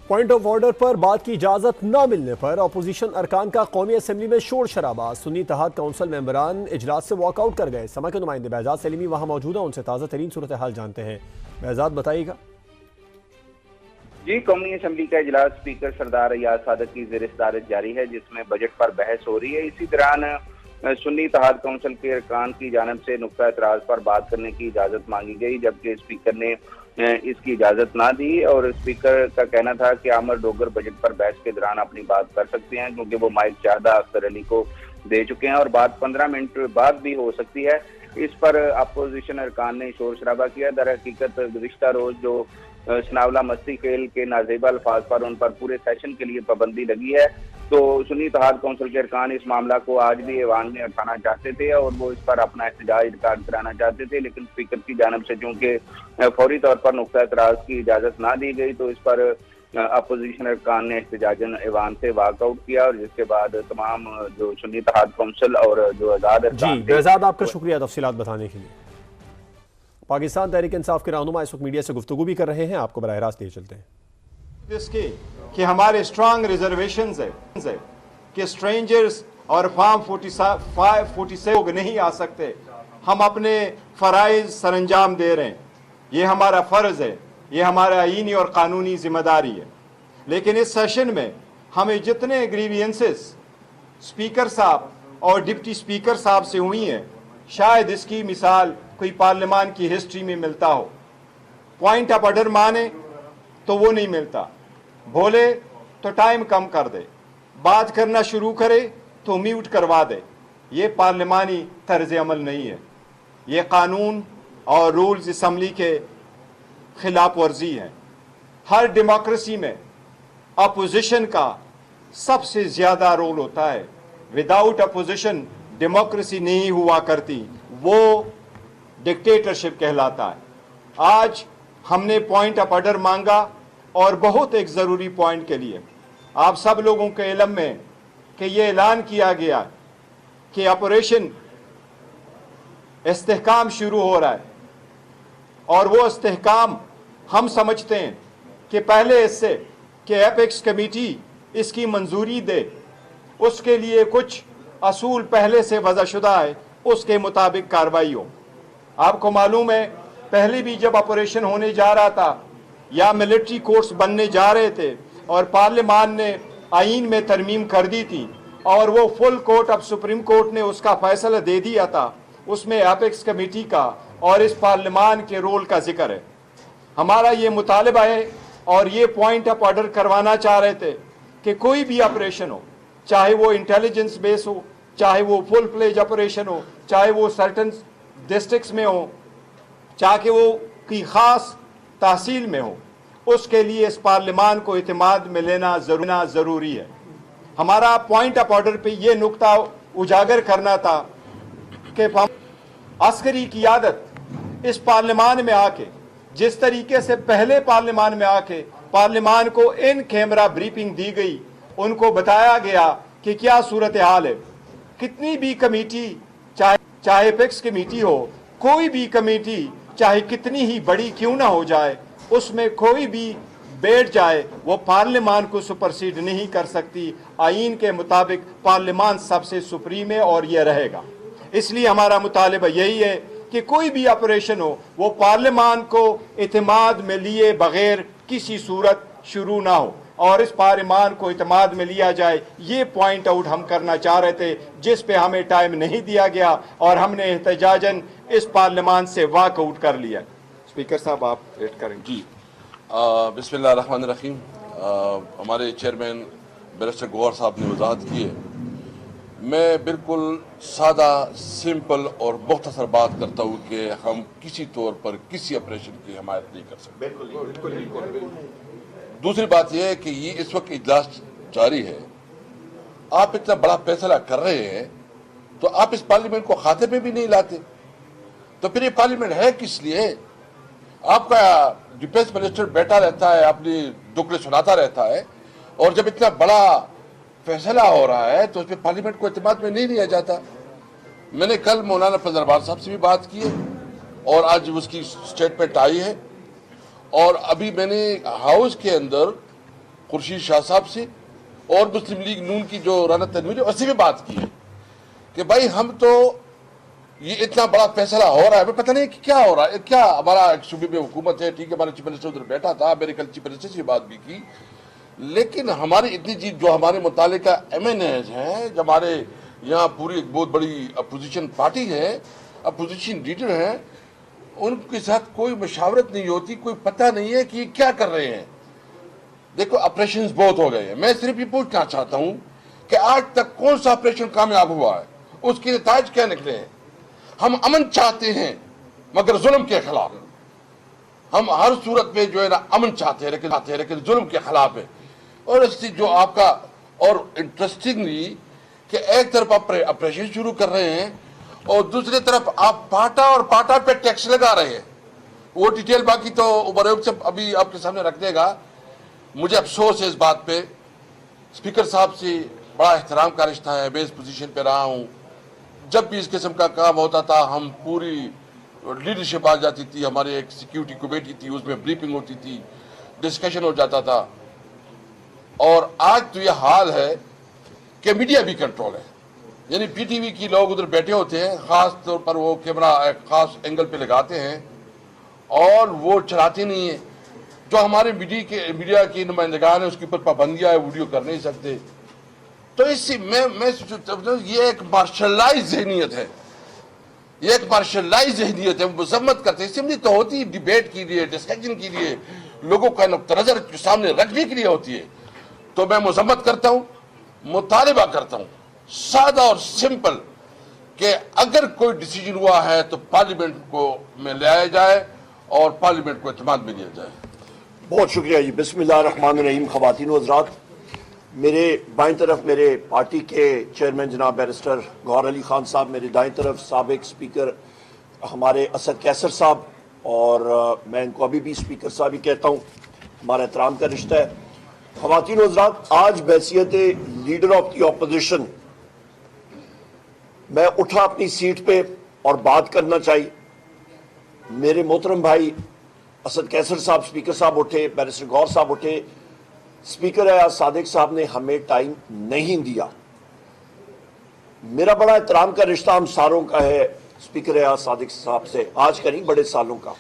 Point of order پر بات کی اجازت نہ ملنے پر اپوزیشن ارکان کا قومی اسمبلی میں شور شرابہ، سنی اتحاد کونسل ممبران اجلاس سے واک آؤٹ کر گئے۔ سما کے نمائندے بہزاد سلیمی وہاں موجود ہیں، ان سے تازہ ترین صورتحال جانتے ہیں۔ بہزاد بتائیے گا۔ جی، قومی اسمبلی کا اجلاس اسپیکر سردار ایاز صادق کی زیر صدارت جاری ہے، جس میں بجٹ پر بحث ہو رہی ہے۔ اسی دوران سنی اتحاد کونسل کے ارکان کی جانب سے نقطہ اعتراض پر بات کرنے کی اجازت مانگی گئی، جبکہ اسپیکر نے اس کی اجازت نہ دی، اور اسپیکر کا کہنا تھا کہ عامر ڈوگر بجٹ پر بحث کے دوران اپنی بات کر سکتے ہیں، کیونکہ وہ مائک شاہدہ اختر علی کو دے چکے ہیں اور بات 15 منٹ بعد بھی ہو سکتی ہے۔ اس پر اپوزیشن ارکان نے شور شرابہ کیا۔ در حقیقت گزشتہ روز جو سناولا مستی کھیل کے نازیبہ الفاظ پر ان پر پورے سیشن کے لیے پابندی لگی ہے، تو سنی اتحاد کونسل کے ارکان اس معاملہ کو آج بھی ایوان میں اٹھانا چاہتے تھے اور وہ اس پر اپنا احتجاج ریکارڈ کرانا چاہتے تھے، لیکن اسپیکر کی جانب سے چونکہ فوری طور پر نقطہ اعتراض کی اجازت نہ دی گئی، تو اس پر اپوزیشن ارکان نے احتجاجاً ایوان سے واک آؤٹ کیا، اور جس کے بعد تمام جو سنی اتحاد کونسل اور جو آزاد ارکان جی بہزاد، آپ کا شکریہ تفصیلات بتانے کے لیے۔ پاکستان تحریک انصاف کے رہنما اس وقت میڈیا سے گفتگو بھی کر رہے ہیں، آپ کو براہ راست لے چلتے ہیں۔ اس کی کہ ہمارے اسٹرانگ ریزرویشنز ہے کہ اسٹرینجرز اور فارم 47 لوگ نہیں آ سکتے، ہم اپنے فرائض سر انجام دے رہے ہیں، یہ ہمارا فرض ہے، یہ ہمارا آئینی اور قانونی ذمہ داری ہے۔ لیکن اس سیشن میں ہمیں جتنے گریوینسز اسپیکر صاحب اور ڈپٹی اسپیکر صاحب سے ہوئی ہیں، شاید اس کی مثال کوئی پارلیمان کی ہسٹری میں ملتا ہو۔ پوائنٹ آف آرڈر مانے تو وہ نہیں ملتا، بولے تو ٹائم کم کر دے، بات کرنا شروع کرے تو میوٹ کروا دے۔ یہ پارلیمانی طرز عمل نہیں ہے، یہ قانون اور رولز اسمبلی کے خلاف ورزی ہے۔ ہر ڈیموکریسی میں اپوزیشن کا سب سے زیادہ رول ہوتا ہے۔ وداؤٹ اپوزیشن ڈیموکریسی نہیں ہوا کرتی، وہ ڈکٹیٹرشپ کہلاتا ہے۔ آج ہم نے پوائنٹ آف آرڈر مانگا، اور بہت ایک ضروری پوائنٹ کے لیے۔ آپ سب لوگوں کے علم میں کہ یہ اعلان کیا گیا کہ آپریشن استحکام شروع ہو رہا ہے، اور وہ استحکام ہم سمجھتے ہیں کہ پہلے اس سے کہ ایپیکس کمیٹی اس کی منظوری دے، اس کے لیے کچھ اصول پہلے سے وضع شدہ ہے، اس کے مطابق کارروائی ہو۔ آپ کو معلوم ہے پہلے بھی جب آپریشن ہونے جا رہا تھا یا ملٹری کورٹس بننے جا رہے تھے اور پارلیمان نے آئین میں ترمیم کر دی تھی اور وہ فل کورٹ اب سپریم کورٹ نے اس کا فیصلہ دے دیا تھا، اس میں ایپیکس کمیٹی کا اور اس پارلیمان کے رول کا ذکر ہے۔ ہمارا یہ مطالبہ ہے اور یہ پوائنٹ آف آرڈر کروانا چاہ رہے تھے کہ کوئی بھی آپریشن ہو، چاہے وہ انٹیلیجنس بیس ہو، چاہے وہ فل فلیج آپریشن ہو، چاہے وہ سرٹن ڈسٹرکٹس میں ہو، چاہے وہ کی خاص تحصیل میں ہو، اس کے لیے اس پارلیمان کو اعتماد میں لینا ضروری ہے۔ ہمارا پوائنٹ آف آرڈر پہ یہ نقطہ اجاگر کرنا تھا کہ عسکری قیادت اس پارلیمان میں آ کے جس طریقے سے پہلے پارلیمان میں آ کے پارلیمان کو ان کیمرہ بریفنگ دی گئی، ان کو بتایا گیا کہ کیا صورتحال ہے۔ کتنی بھی کمیٹی، چاہے ایپیکس کمیٹی ہو، کوئی بھی کمیٹی چاہے کتنی ہی بڑی کیوں نہ ہو جائے، اس میں کوئی بھی بیٹھ جائے وہ پارلیمان کو سپرسیڈ نہیں کر سکتی۔ آئین کے مطابق پارلیمان سب سے سپریم ہے اور یہ رہے گا۔ اس لیے ہمارا مطالبہ یہی ہے کہ کوئی بھی آپریشن ہو وہ پارلیمان کو اعتماد میں لیے بغیر کسی صورت شروع نہ ہو، اور اس پارلیمان کو اعتماد میں لیا جائے۔ یہ پوائنٹ آؤٹ ہم کرنا چاہ رہے تھے، جس پہ ہمیں ٹائم نہیں دیا گیا اور ہم نے احتجاجاً اس پارلیمان سے واک آؤٹ کر لیا۔ اسپیکر صاحب آپ ایڈ کریں۔ جی، بسم اللہ الرحمن الرحیم۔ ہمارے چیئرمین بیرسٹر گوہر صاحب نے وضاحت کی ہے۔ میں بالکل سادہ، سمپل اور مختصر بات کرتا ہوں کہ ہم کسی طور پر کسی آپریشن کی حمایت نہیں کر سکتے۔ بالکل۔ دوسری بات یہ ہے کہ یہ اس وقت اجلاس جاری ہے، آپ اتنا بڑا فیصلہ کر رہے ہیں تو آپ اس پارلیمنٹ کو کھاتے میں بھی نہیں لاتے، تو پھر یہ پارلیمنٹ ہے کس لیے؟ آپ کا ڈیفینس منسٹر بیٹھا رہتا ہے، اپنی دکھڑے سناتا رہتا ہے، اور جب اتنا بڑا فیصلہ ہو رہا ہے تو اس پہ پارلیمنٹ کو اعتماد میں نہیں لیا جاتا۔ میں نے کل مولانا فضل الرحمان صاحب سے بھی بات کی ہے اور آج اس کی سٹیٹمنٹ آئی ہے، اور ابھی میں نے ہاؤس کے اندر خورشید شاہ صاحب سے اور مسلم لیگ نون کی جو رانا تنویر ہے اسے بھی بات کی ہے کہ بھائی ہم تو یہ اتنا بڑا فیصلہ ہو رہا ہے، ہمیں پتہ نہیں کہ کیا ہو رہا ہے، کیا ہمارا ایک صوبے میں حکومت ہے، ٹھیک ہے ہمارا چیف منسٹر ادھر بیٹھا تھا، میرے کل چیف منسٹر سے یہ بات بھی کی، لیکن ہماری اتنی چیز جو ہمارے متعلقہ ایم این ایز ہیں، جو ہمارے یہاں پوری ایک بہت بڑی اپوزیشن پارٹی ہے، اپوزیشن لیڈر ہیں، ان کے ساتھ کوئی مشاورت نہیں ہوتی، کوئی پتہ نہیں ہے کہ یہ کیا کر رہے ہیں۔ دیکھو آپریشنز بہت ہو گئے ہیں، میں صرف یہ پوچھنا چاہتا ہوں کہ آج تک کون سا آپریشن کامیاب ہوا ہے، اس کے نتائج کیا نکلے ہیں؟ ہم امن چاہتے ہیں مگر ظلم کے خلاف، ہم ہر صورت میں جو ہے نا امن چاہتے ہیں لیکن ظلم کے خلاف ہے۔ اور اس سے جو آپ کا اور انٹرسٹنگلی کہ ایک طرف آپ آپریشن شروع کر رہے ہیں اور دوسری طرف آپ پاٹا پہ ٹیکس لگا رہے ہیں، وہ ڈیٹیل باقی تو عمر ایوب سے ابھی آپ کے سامنے رکھ دے گا۔ مجھے افسوس ہے اس بات پہ، اسپیکر صاحب سے بڑا احترام کا رشتہ ہے، میں اس پوزیشن پہ رہا ہوں، جب بھی اس قسم کا کام ہوتا تھا ہم پوری لیڈرشپ آ جاتی تھی، ہمارے ایک سیکیورٹی کمیٹی تھی، اس میں بریفنگ ہوتی تھی، ڈسکشن ہو جاتا تھا۔ اور آج تو یہ حال ہے کہ میڈیا بھی کنٹرول ہے، یعنی پی ٹی وی کی لوگ ادھر بیٹھے ہوتے ہیں، خاص طور پر وہ کیمرہ ایک خاص اینگل پہ لگاتے ہیں اور وہ چلاتے نہیں ہیں، جو ہمارے میڈیا کی نمائندگان ہیں اس کے اوپر پابندیاں ہے، ویڈیو کر نہیں سکتے۔ تو اس سے میں یہ ایک مارشلائز ذہنیت ہے، یہ ایک مارشلائز ذہنیت ہے، وہ مذمت کرتے ہیں، اسمبلی تو ہوتی ہے ڈیبیٹ کے لیے، ڈسکشن کے لیے، لوگوں کا نقطہ نظر سامنے رکھنے کے لیے ہوتی ہے۔ تو میں مذمت کرتا ہوں، مطالبہ کرتا ہوں سادہ اور سمپل کہ اگر کوئی ڈیسیجن ہوا ہے تو پارلیمنٹ کو میں لے آیا جائے اور پارلیمنٹ کو اعتماد میں لیا جائے۔ بہت شکریہ جی۔ بسم اللہ الرحمن الرحیم۔ خواتین و حضرات، میرے بائیں طرف میرے پارٹی کے چیئرمین جناب بیرسٹر گوہر علی خان صاحب، میرے دائیں طرف سابق اسپیکر ہمارے اسد کیسر صاحب، اور میں ان کو ابھی بھی اسپیکر صاحب ہی کہتا ہوں، ہمارا احترام کا رشتہ ہے۔ خواتین و حضرات، آج بحیثیت لیڈر آف دی اپوزیشن میں اٹھا اپنی سیٹ پہ اور بات کرنا چاہیے۔ میرے محترم بھائی اسد کیسر صاحب اسپیکر صاحب اٹھے، بیرسٹر گوہر صاحب اٹھے، اسپیکر ایاز صادق صاحب نے ہمیں ٹائم نہیں دیا۔ میرا بڑا احترام کا رشتہ ہم ساروں کا ہے اسپیکر ایاز صادق صاحب سے، آج کا نہیں بڑے سالوں کا،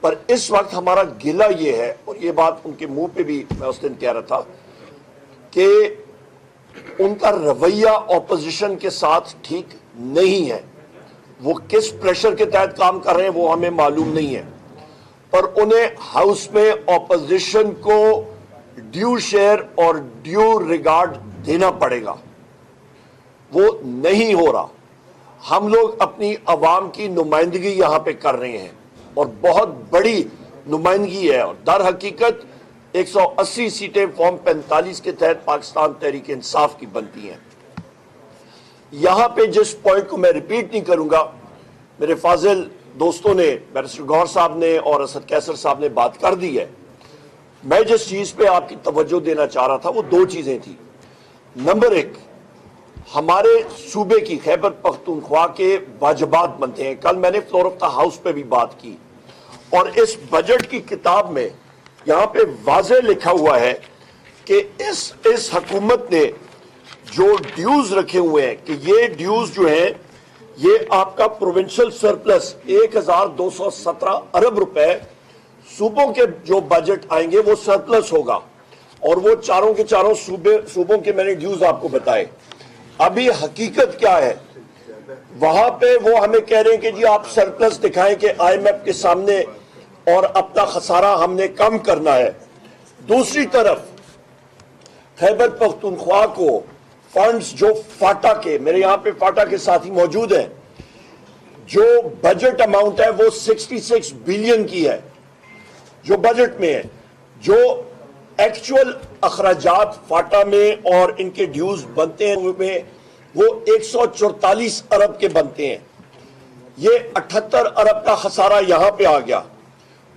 پر اس وقت ہمارا گلہ یہ ہے، اور یہ بات ان کے منہ پہ بھی میں اس دن کہہ رہا تھا، کہ ان کا رویہ اپوزیشن کے ساتھ ٹھیک نہیں ہے۔ وہ کس پریشر کے تحت کام کر رہے ہیں وہ ہمیں معلوم نہیں ہے، پر انہیں ہاؤس میں اپوزیشن کو ڈیو شیئر اور ڈیو ریگارڈ دینا پڑے گا۔ وہ نہیں ہو رہا۔ ہم لوگ اپنی عوام کی نمائندگی یہاں پہ کر رہے ہیں، اور بہت بڑی نمائندگی ہے، اور در حقیقت 180 سیٹیں فارم 45 کے تحت پاکستان تحریک انصاف کی بنتی ہیں۔ یہاں پہ جس پوائنٹ کو میں ریپیٹ نہیں کروں گا، میرے فاضل دوستوں نے، بیرسٹر گوہر صاحب نے اور اسد کیسر صاحب نے بات کر دی ہے۔ میں جس چیز پہ آپ کی توجہ دینا چاہ رہا تھا وہ دو چیزیں تھیں۔ نمبر ایک، ہمارے صوبے کی خیبر پختونخوا کے واجبات بنتے ہیں۔ کل میں نے فلور آف دا ہاؤس پہ بھی بات کی، اور اس بجٹ کی کتاب میں یہاں پہ واضح لکھا ہوا ہے کہ اس حکومت نے جو ڈیوز رکھے ہوئے ہیں، کہ یہ ڈیوز جو ہیں یہ آپ کا پروونشل سرپلس 1217 ارب روپے صوبوں کے جو بجٹ آئیں گے وہ سرپلس ہوگا، اور وہ چاروں کے چاروں صوبوں کے میں نے ڈیوز آپ کو بتائے۔ ابھی حقیقت کیا ہے؟ وہاں پہ وہ ہمیں کہہ رہے ہیں کہ جی آپ سرپلس دکھائیں کہ آئی ایم ایف کے سامنے، اور اپنا خسارہ ہم نے کم کرنا ہے۔ دوسری طرف خیبر پختونخوا کو فنڈز جو فاٹا کے، میرے یہاں پہ فاٹا کے ساتھی موجود ہیں، جو بجٹ اماؤنٹ ہے وہ 66 بلین کی ہے جو بجٹ میں ہے، جو ایکچول اخراجات فاٹا میں اور ان کے ڈیوز بنتے ہیں وہ 144 ارب کے بنتے ہیں۔ یہ 78 ارب کا خسارہ یہاں پہ آ گیا۔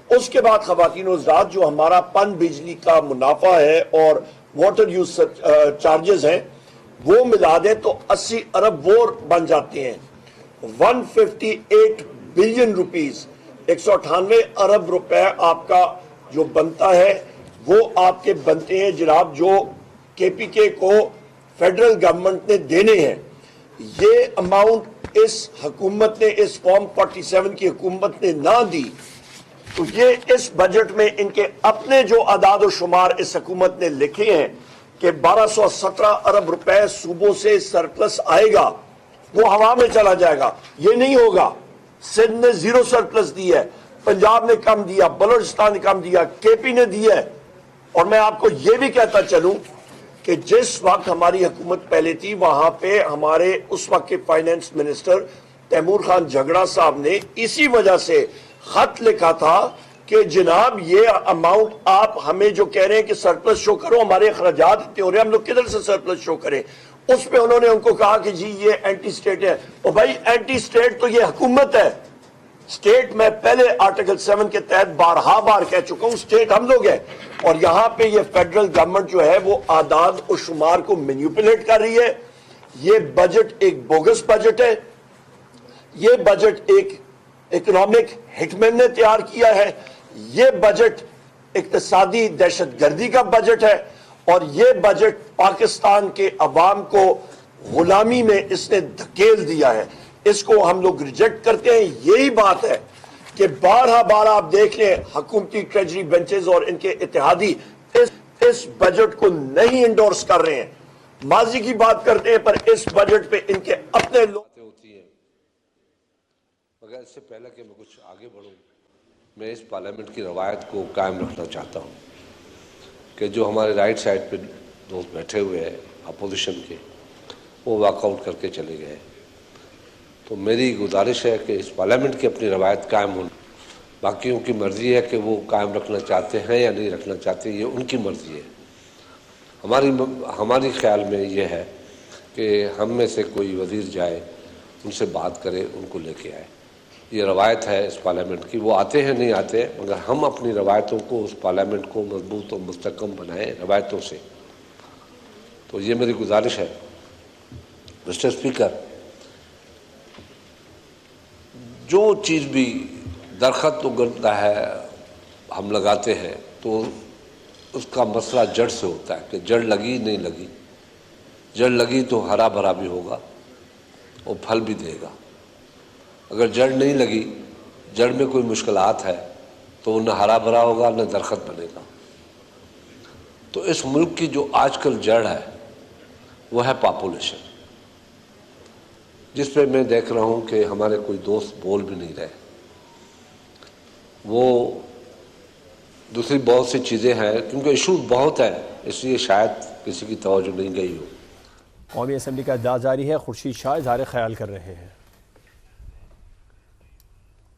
اس کے بعد خواتین و حضرات، جو ہمارا پن بجلی کا منافع ہے اور واٹر یوز چارجز ہیں وہ ملا دیں تو 80 ارب وہ بن جاتے ہیں۔ 158 بلین روپیز، 198 ارب روپے آپ کا جو بنتا ہے وہ آپ کے بنتے ہیں جناب جو کے پی کے کو فیڈرل گورنمنٹ نے دینے ہیں. یہ اماؤنٹ اس حکومت نے, اس فارم 47 کی حکومت نے نہ دی تو یہ اس بجٹ میں ان کے اپنے جو اعداد و شمار اس حکومت نے لکھے ہیں کہ 1217 ارب روپے صوبوں سے سرپلس آئے گا, وہ ہوا میں چلا جائے گا. یہ نہیں ہوگا. سندھ نے 0 سرپلس دی ہے, پنجاب نے کم دیا, بلوچستان نے کم دیا, کے پی نے دیا ہے. اور میں آپ کو یہ بھی کہتا چلوں کہ جس وقت ہماری حکومت پہلے تھی وہاں پہ ہمارے اس وقت کے فائنانس منسٹر تیمور خان جھگڑا صاحب نے اسی وجہ سے خط لکھا تھا کہ جناب یہ اماؤنٹ آپ ہمیں جو کہہ رہے ہیں کہ سرپلس شو کرو, ہمارے اخراجات اتنے ہو رہے ہیں, ہم لوگ کدھر سے سرپلس شو کریں. اس پہ انہوں نے ان کو کہا کہ جی یہ اینٹی سٹیٹ ہے. اور بھائی اینٹی سٹیٹ تو یہ حکومت ہے. سٹیٹ میں پہلے آرٹیکل 7 کے تحت بار کہہ چکا ہوں, سٹیٹ ہم لوگ ہیں. اور یہاں پہ یہ فیڈرل گورنمنٹ جو ہے وہ اعداد و شمار کو مینیپولیٹ کر رہی ہے. یہ بجٹ ایک بوگس بجٹ ہے. یہ بجٹ ایک اکنامک ہٹمین نے تیار کیا ہے. یہ بجٹ اقتصادی دہشت گردی کا بجٹ ہے. اور یہ بجٹ پاکستان کے عوام کو غلامی میں اس نے دھکیل دیا ہے. اس کو ہم لوگ ریجیکٹ کرتے ہیں. یہی بات ہے کہ بار آپ دیکھ لیں حکومتی ٹریجری بینچز اور ان کے اتحادی اس بجٹ کو نہیں انڈورس کر رہے ہیں. ماضی کی بات کرتے ہیں پر اس بجٹ پہ ان کے اپنے لوگ. مگر اس سے پہلے کہ میں کچھ آگے بڑھوں, میں اس پارلیمنٹ کی روایت کو قائم رکھنا چاہتا ہوں کہ جو ہمارے رائٹ سائڈ پہ دوست بیٹھے ہوئے ہیں اپوزیشن کے, وہ واک آؤٹ کر کے چلے گئے. تو میری گزارش ہے کہ اس پارلیمنٹ کی اپنی روایت قائم ہونی, باقیوں کی مرضی ہے کہ وہ قائم رکھنا چاہتے ہیں یا نہیں رکھنا چاہتے, یہ ان کی مرضی ہے. ہماری خیال میں یہ ہے کہ ہم میں سے کوئی وزیر جائے, ان سے بات کرے, ان کو لے کے آئے. یہ روایت ہے اس پارلیمنٹ کی. وہ آتے ہیں نہیں آتے ہیں, مگر ہم اپنی روایتوں کو, اس پارلیمنٹ کو مضبوط اور مستحکم بنائیں روایتوں سے. تو یہ میری گزارش ہے. مسٹر اسپیکر, جو چیز بھی درخت اگلتا ہے ہم لگاتے ہیں تو اس کا مسئلہ جڑ سے ہوتا ہے کہ جڑ لگی نہیں لگی. جڑ لگی تو ہرا بھرا بھی ہوگا اور پھل بھی دے گا. اگر جڑ نہیں لگی, جڑ میں کوئی مشکلات ہے تو نہ ہرا بھرا ہوگا نہ درخت بنے گا. تو اس ملک کی جو آج کل جڑ ہے وہ ہے پاپولیشن, جس پہ میں دیکھ رہا ہوں کہ ہمارے کوئی دوست بول بھی نہیں رہے. وہ دوسری بہت سی چیزیں ہیں کیونکہ ایشو بہت ہے, اس لیے شاید کسی کی توجہ نہیں گئی ہو. قومی اسمبلی کا اجلاس جاری ہے. خورشید شاہ اظہار خیال کر رہے ہیں.